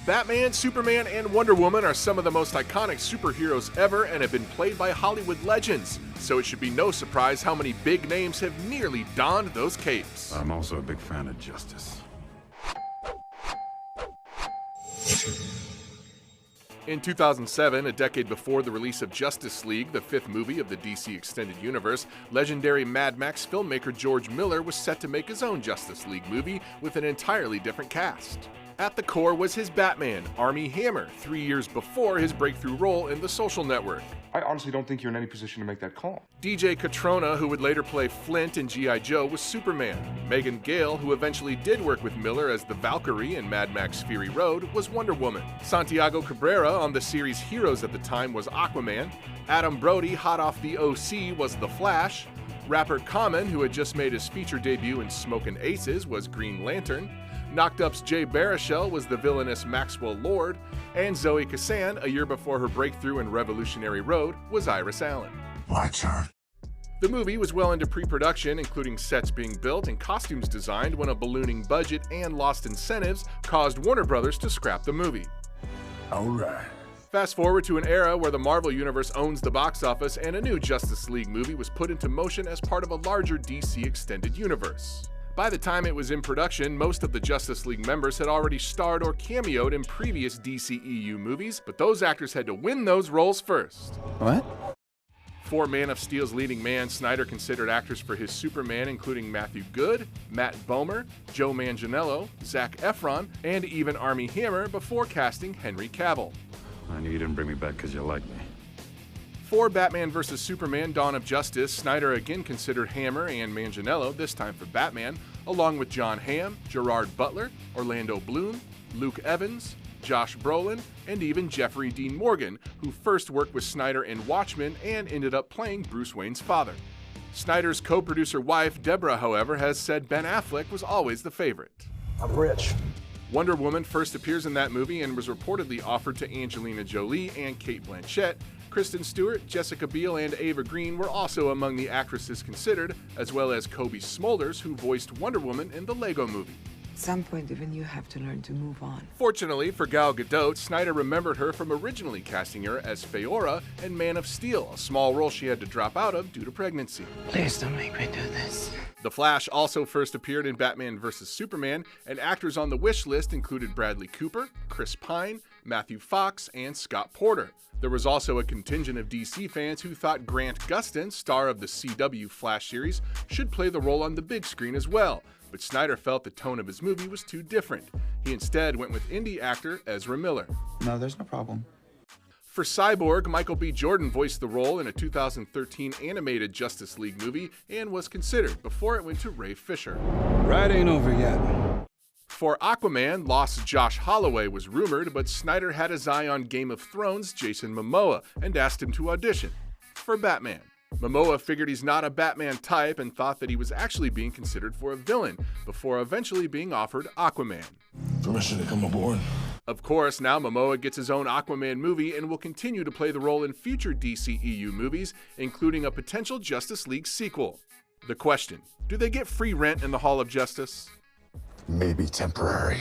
Batman, Superman, and Wonder Woman are some of the most iconic superheroes ever and have been played by Hollywood legends, so it should be no surprise how many big names have nearly donned those capes. I'm also a big fan of Justice. In 2007, a decade before the release of Justice League, the fifth movie of the DC Extended Universe, legendary Mad Max filmmaker George Miller was set to make his own Justice League movie with an entirely different cast. At the core was his Batman, Armie Hammer, 3 years before his breakthrough role in The Social Network. I honestly don't think you're in any position to make that call. DJ Catrona, who would later play Flint in G.I. Joe, was Superman. Megan Gale, who eventually did work with Miller as the Valkyrie in Mad Max Fury Road, was Wonder Woman. Santiago Cabrera, on the series Heroes at the time, was Aquaman. Adam Brody, hot off the OC, was The Flash. Rapper Common, who had just made his feature debut in Smokin' Aces, was Green Lantern. Knocked Up's Jay Baruchel was the villainous Maxwell Lord, and Zoe Kazan, a year before her breakthrough in Revolutionary Road, was Iris Allen. My turn. The movie was well into pre-production, including sets being built and costumes designed, when a ballooning budget and lost incentives caused Warner Brothers to scrap the movie. All right. Fast forward to an era where the Marvel Universe owns the box office and a new Justice League movie was put into motion as part of a larger DC Extended Universe. By the time it was in production, most of the Justice League members had already starred or cameoed in previous DCEU movies, but those actors had to win those roles first. What? For Man of Steel's leading man, Snyder considered actors for his Superman including Matthew Goode, Matt Bomer, Joe Manganiello, Zac Efron, and even Armie Hammer before casting Henry Cavill. I knew you didn't bring me back because you like me. For Batman vs. Superman: Dawn of Justice, Snyder again considered Hammer and Manganiello, this time for Batman, along with Jon Hamm, Gerard Butler, Orlando Bloom, Luke Evans, Josh Brolin, and even Jeffrey Dean Morgan, who first worked with Snyder in Watchmen and ended up playing Bruce Wayne's father. Snyder's co-producer wife, Deborah, however, has said Ben Affleck was always the favorite. I'm rich. Wonder Woman first appears in that movie and was reportedly offered to Angelina Jolie and Cate Blanchett. Kristen Stewart, Jessica Biel, and Ava Green were also among the actresses considered, as well as Cobie Smulders, who voiced Wonder Woman in the Lego Movie. At some point, even you have to learn to move on. Fortunately for Gal Gadot, Snyder remembered her from originally casting her as Feora in Man of Steel, a small role she had to drop out of due to pregnancy. Please don't make me do this. The Flash also first appeared in Batman vs. Superman, and actors on the wish list included Bradley Cooper, Chris Pine, Matthew Fox, and Scott Porter. There was also a contingent of DC fans who thought Grant Gustin, star of the CW Flash series, should play the role on the big screen as well, but Snyder felt the tone of his movie was too different. He instead went with indie actor Ezra Miller. No, there's no problem. For Cyborg, Michael B. Jordan voiced the role in a 2013 animated Justice League movie and was considered before it went to Ray Fisher. Ride ain't over yet. For Aquaman, lost Josh Holloway was rumored, but Snyder had his eye on Game of Thrones' Jason Momoa and asked him to audition. For Batman, Momoa figured he's not a Batman type and thought that he was actually being considered for a villain, before eventually being offered Aquaman. Permission to come aboard. Of course, now Momoa gets his own Aquaman movie and will continue to play the role in future DCEU movies, including a potential Justice League sequel. The question: do they get free rent in the Hall of Justice? Maybe temporary.